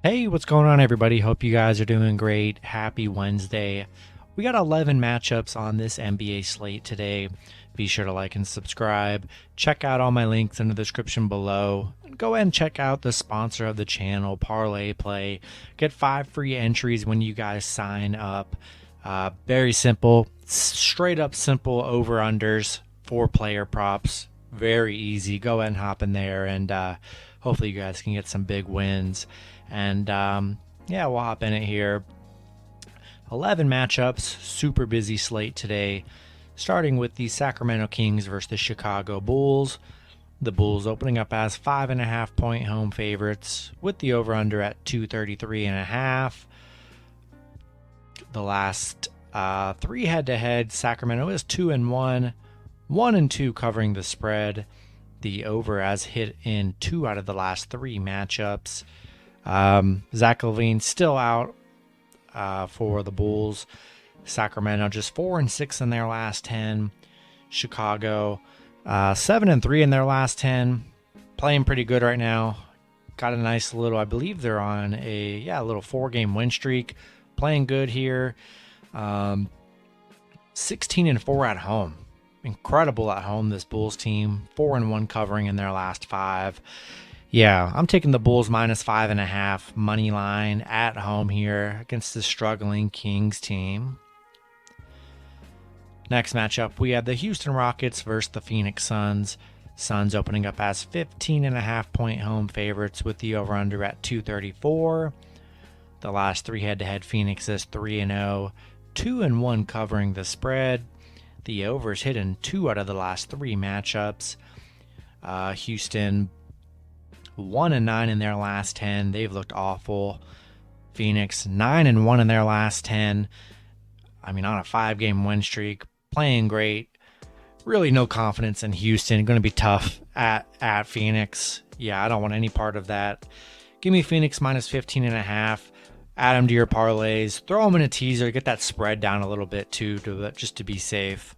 Hey, what's going on, everybody? Hope you guys are doing great. Happy Wednesday. We got 11 matchups on this NBA slate today. Be sure to like and subscribe. Check out all my links in the description below. Go ahead and check out the sponsor of the channel, ParlayPlay. Get 5 free entries when you guys sign up. Very simple, straight up simple over-unders, 4-player props. Very easy. Go ahead and hop in there, and hopefully you guys can get some big wins. And yeah, we'll hop in it here. 11 matchups, super busy slate today. Starting with the Sacramento Kings versus the Chicago Bulls. The Bulls opening up as 5.5-point home favorites with the over-under at 233.5. The last 3 head-to-head, Sacramento is 2-1, 1-2 covering the spread. The over has hit in 2 out of the last 3 matchups. Zach LaVine still out for the Bulls. Sacramento just 4-6 in their last 10. Chicago 7-3 in their last 10. Playing pretty good right now. Got a nice little, I believe they're on a little 4-game win streak. Playing good here. 16-4 at home. Incredible at home, this Bulls team. 4-1 covering in their last 5. Yeah, I'm taking the Bulls minus 5.5 money line at home here against the struggling Kings team. Next matchup, we have the Houston Rockets versus the Phoenix Suns. Suns opening up as 15.5-point home favorites with the over-under at 234. The last 3 head-to-head, Phoenix is 3-0, 2-1 covering the spread. The overs hit in 2 out of the last 3 matchups. Houston 1-9 in their last 10. They've looked awful. Phoenix 9-1 in their last 10. I mean, on a 5-game win streak, playing great. Really no confidence in Houston. Going to be tough at Phoenix. Yeah, I don't want any part of that. Give me Phoenix minus 15.5. Add them to your parlays. Throw them in a teaser. Get that spread down a little bit too, just to be safe.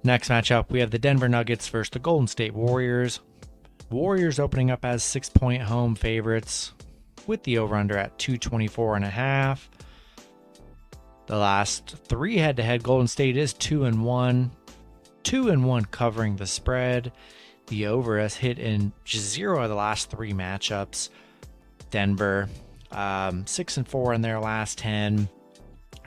Next matchup, we have the Denver Nuggets versus the Golden State Warriors. Warriors opening up as 6-point home favorites with the over-under at 224.5. The last 3 head-to-head, Golden State is 2-1, 2-1 covering the spread. The over has hit in just 0 of the last 3 matchups. Denver 6-4 in their last 10.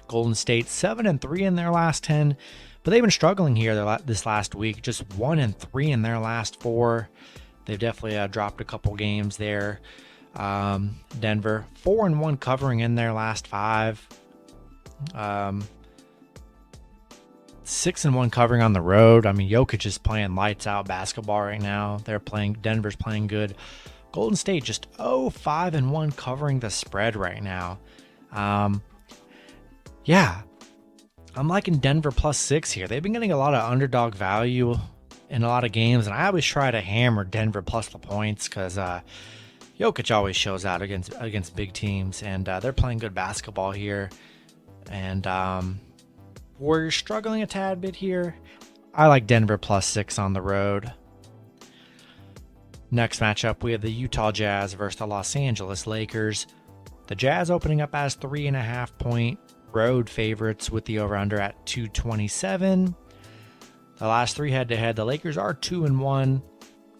Golden State 7-3 in their last 10, but they've been struggling here this last week. Just 1-3 in their last 4. They've definitely dropped a couple games there. Denver 4-1 covering in their last 5. 6-1 covering on the road. I mean, Jokic is playing lights out basketball right now. Denver's playing good. Golden State just 5-1 covering the spread right now. Yeah, I'm liking Denver plus 6 here. They've been getting a lot of underdog value in a lot of games, and I always try to hammer Denver plus the points because Jokic always shows out against big teams, and they're playing good basketball here. And Warriors struggling a tad bit here. I like Denver plus 6 on the road. Next matchup, we have the Utah Jazz versus the Los Angeles Lakers. The Jazz opening up as 3.5-point road favorites with the over-under at 227. The last 3 head-to-head, the Lakers are 2-1,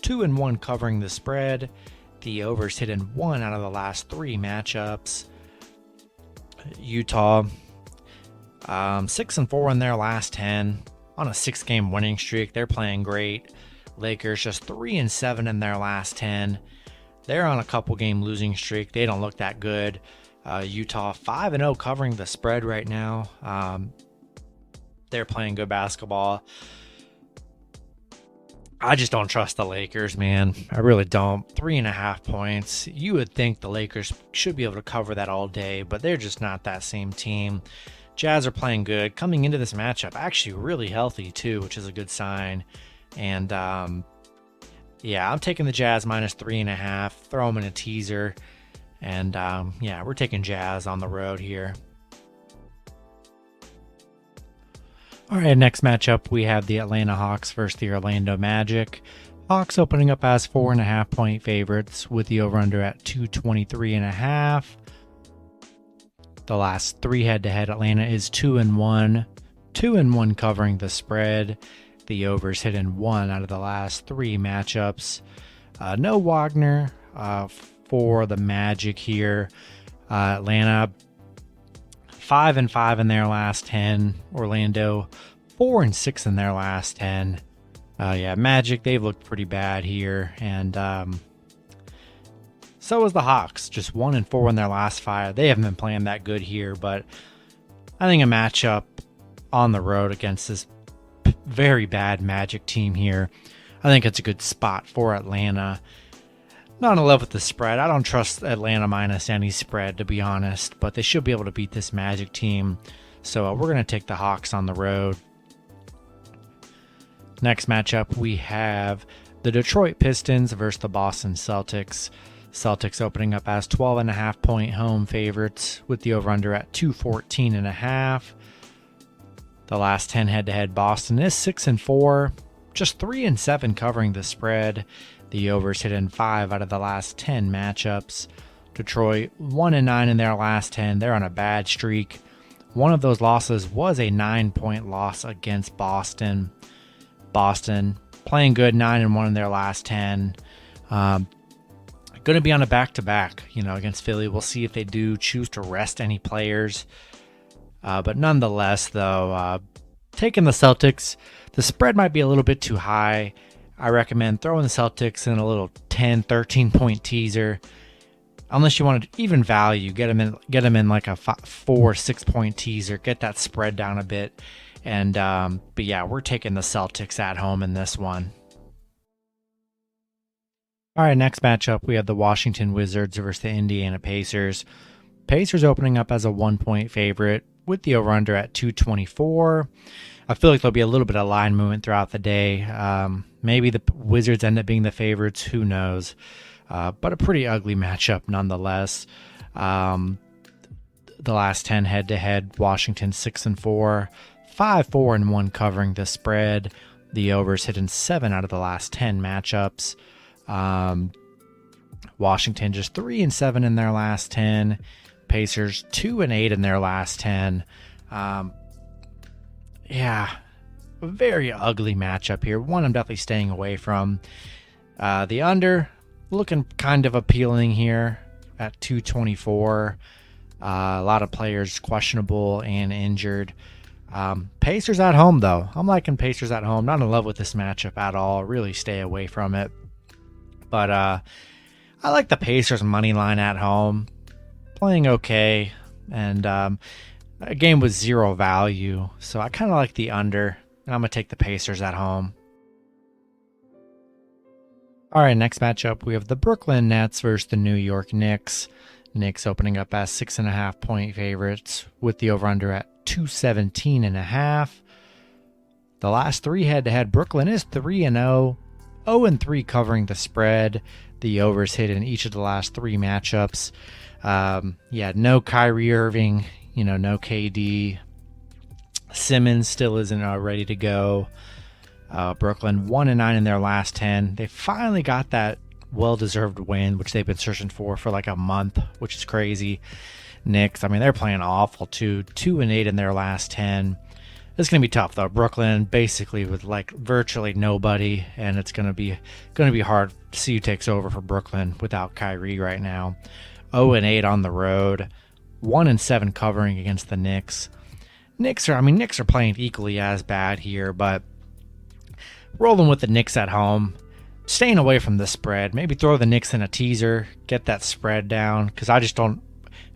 2-1 covering the spread. The overs hit in 1 out of the last 3 matchups. Utah 6-4 in their last 10 on a 6-game winning streak. They're playing great. Lakers just 3-7 in their last 10. They're on a couple game losing streak. They don't look that good. Utah 5-0 covering the spread right now. They're playing good basketball. I just don't trust the Lakers, man. I really don't. 3.5 points. You would think the Lakers should be able to cover that all day, but they're just not that same team. Jazz are playing good. Coming into this matchup, actually really healthy too, which is a good sign. And yeah, I'm taking the Jazz minus 3.5. Throw them in a teaser. And yeah, we're taking Jazz on the road here. All right, next matchup, we have the Atlanta Hawks versus the Orlando Magic. Hawks opening up as 4.5-point favorites with the over-under at 223.5. The last three head-to-head, Atlanta is 2-1, 2-1 covering the spread. The overs hit in 1 out of the last 3 matchups. No Wagner for the Magic here. Atlanta 5-5 in their last 10. Orlando 4-6 in their last 10. Magic, they've looked pretty bad here, and so is the Hawks, just 1-4 in their last 5. They haven't been playing that good here, but I think a matchup on the road against this very bad Magic team here, I think it's a good spot for Atlanta. Not in love with the spread. I don't trust Atlanta minus any spread, to be honest, but they should be able to beat this Magic team, so we're going to take the Hawks on the road. Next matchup, we have the Detroit Pistons versus the Boston Celtics. Celtics opening up as 12.5-point home favorites with the over-under at 214.5. The last 10 head-to-head, Boston is 6-4, just 3-7 covering the spread. The overs hit in 5 out of the last 10 matchups. Detroit 1-9 in their last 10. They're on a bad streak. One of those losses was a 9-point loss against Boston. Boston playing good, 9-1 in their last 10. Going to be on a back-to-back, against Philly. We'll see if they do choose to rest any players. But nonetheless, though, taking the Celtics, the spread might be a little bit too high. I recommend throwing the Celtics in a little 10, 13-point teaser. Unless you want to even value, get them in like a 4, 6-point teaser. Get that spread down a bit. And but yeah, we're taking the Celtics at home in this one. All right, next matchup, we have the Washington Wizards versus the Indiana Pacers. Pacers opening up as a 1-point favorite with the over-under at 224. I feel like there'll be a little bit of line movement throughout the day. Maybe the Wizards end up being the favorites. Who knows? But a pretty ugly matchup nonetheless. The last 10 head-to-head, Washington 6-4. 5-4-1 covering the spread. The overs hit in 7 out of the last 10 matchups. Washington just 3-7 in their last 10. Pacers 2-8 in their last 10. A very ugly matchup here. One I'm definitely staying away from. The under looking kind of appealing here at 224. A lot of players questionable and injured. Pacers at home, though. I'm liking Pacers at home. Not in love with this matchup at all. Really stay away from it. But I like the Pacers money line at home. Playing okay. And a game with 0 value. So I kind of like the under. And I'm going to take the Pacers at home. All right, next matchup, we have the Brooklyn Nets versus the New York Knicks. Knicks opening up as 6.5-point favorites with the over-under at 217.5. The last 3 head-to-head, Brooklyn is 3-0, 0-3 covering the spread. The overs hit in each of the last 3 matchups. No Kyrie Irving, no KD. Simmons still isn't ready to go. Brooklyn 1-9 in their last 10. They finally got that well-deserved win, which they've been searching for like a month, which is crazy. Knicks, they're playing awful too. 2-8 in their last 10. It's going to be tough though. Brooklyn basically with like virtually nobody, and it's going to be hard to see who takes over for Brooklyn without Kyrie right now. 0-8 on the road, 1-7 covering against the Knicks. Knicks are playing equally as bad here, but rolling with the Knicks at home, staying away from the spread. Maybe throw the Knicks in a teaser, get that spread down, because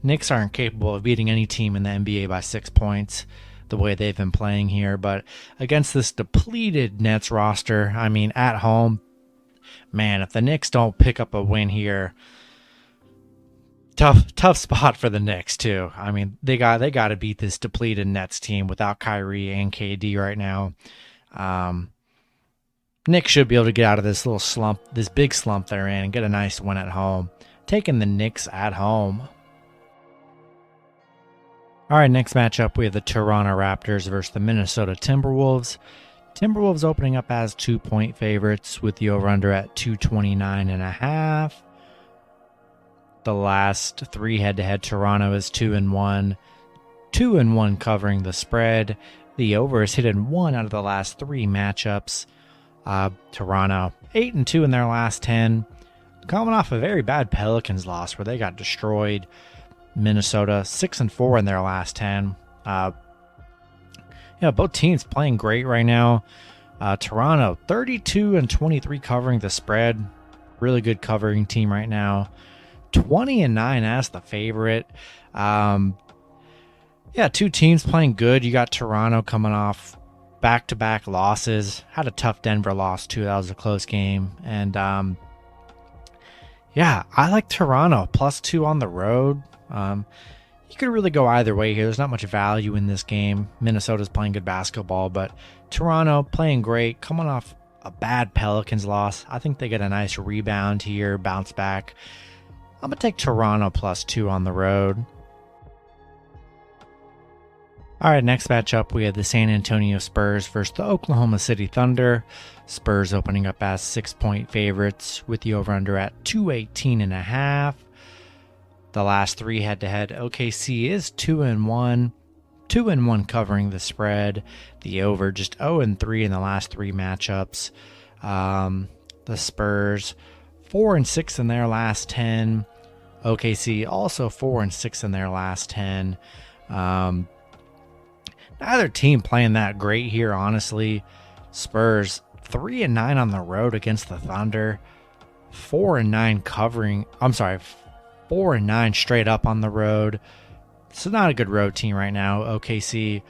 Knicks aren't capable of beating any team in the NBA by 6 points the way they've been playing here. But against this depleted Nets roster, at home, man, if the Knicks don't pick up a win here, tough spot for the Knicks too. They got to beat this depleted Nets team without Kyrie and KD right now. Knicks should be able to get out of this little slump, this big slump they're in, and get a nice win at home. Taking the Knicks at home. All right, next matchup, we have the Toronto Raptors versus the Minnesota Timberwolves. Timberwolves opening up as 2-point favorites with the over-under at 229.5. The last 3 head-to-head, Toronto is 2-1. 2-1 covering the spread. The over is hit in 1 out of the last 3 matchups. Toronto 8-2 in their last 10. Coming off a very bad Pelicans loss where they got destroyed. Minnesota 6-4 in their last 10. Both teams playing great right now. Toronto 32-23 covering the spread. Really good covering team right now. 20-9 as the favorite. Two teams playing good. You got Toronto coming off back-to-back losses. Had a tough Denver loss too. That was a close game. And I like Toronto +2 on the road. You could really go either way here. There's not much value in this game. Minnesota's playing good basketball, but Toronto playing great, coming off a bad Pelicans loss. I think they get a nice rebound here, bounce back. I'm going to take Toronto +2 on the road. All right, next matchup, we have the San Antonio Spurs versus the Oklahoma City Thunder. Spurs opening up as 6-point favorites with the over-under at 218.5. The last 3 head-to-head, OKC is 2-1. 2-1 covering the spread. The over just 0-3 in the last 3 matchups. The Spurs 4-6 in their last 10. OKC also 4-6 in their last 10. Neither team playing that great here, honestly. Spurs 3-9 on the road against the Thunder. 4-9 covering. 4-9 straight up on the road. So not a good road team right now. OKC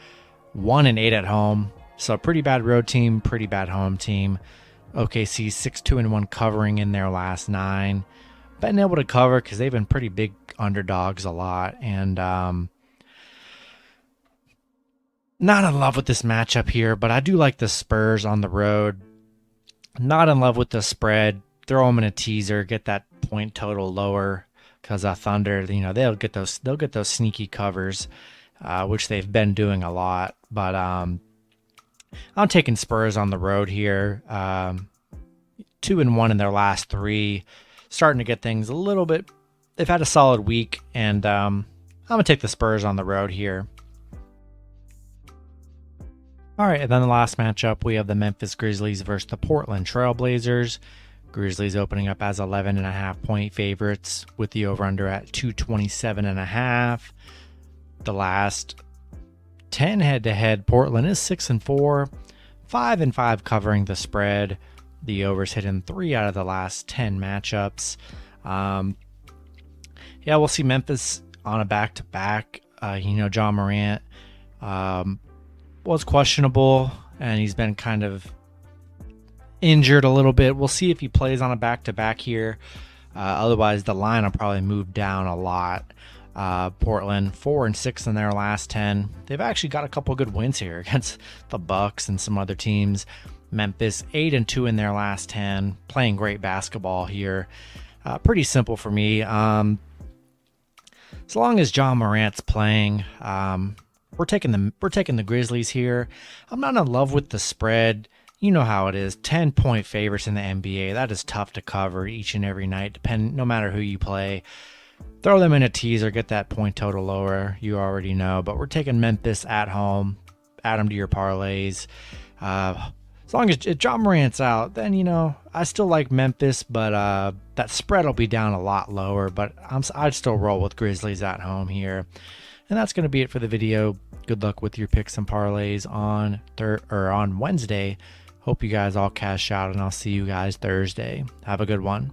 1-8 at home. So pretty bad road team, pretty bad home team. OKC 6-2-1 covering in their last 9. Been able to cover because they've been pretty big underdogs a lot. And not in love with this matchup here, but I do like the Spurs on the road. Not in love with the spread. Throw them in a teaser, get that point total lower. Because Thunder, they'll get those sneaky covers, which they've been doing a lot. But I'm taking Spurs on the road here. 2-1 in their last 3, starting to get things a little bit. They've had a solid week, and I'm gonna take the Spurs on the road here. All right, and then the last matchup, we have the Memphis Grizzlies versus the Portland Trail Blazers. Grizzlies opening up as 11.5-point favorites with the over-under at 227.5. The last 10 head-to-head, Portland is 6-4, 5-5 covering the spread. The over's hit in 3 out of the last 10 matchups. We'll see Memphis on a back-to-back. Ja Morant was questionable, and he's been kind of injured a little bit. We'll see if he plays on a back-to-back here. Otherwise, the line will probably move down a lot. Portland 4-6 in their last 10. They've actually got a couple good wins here against the Bucks and some other teams. Memphis 8-2 in their last 10. Playing great basketball here. Pretty simple for me. As long as Ja Morant's playing, we're taking the Grizzlies here. I'm not in love with the spread. You know how it is. 10-point favorites in the NBA. That is tough to cover each and every night, no matter who you play. Throw them in a teaser, get that point total lower. You already know. But we're taking Memphis at home. Add them to your parlays. As long as Ja Morant's out, then, I still like Memphis, but that spread will be down a lot lower. But I'd still roll with Grizzlies at home here. And that's going to be it for the video. Good luck with your picks and parlays on Wednesday. Hope you guys all cash out, and I'll see you guys Thursday. Have a good one.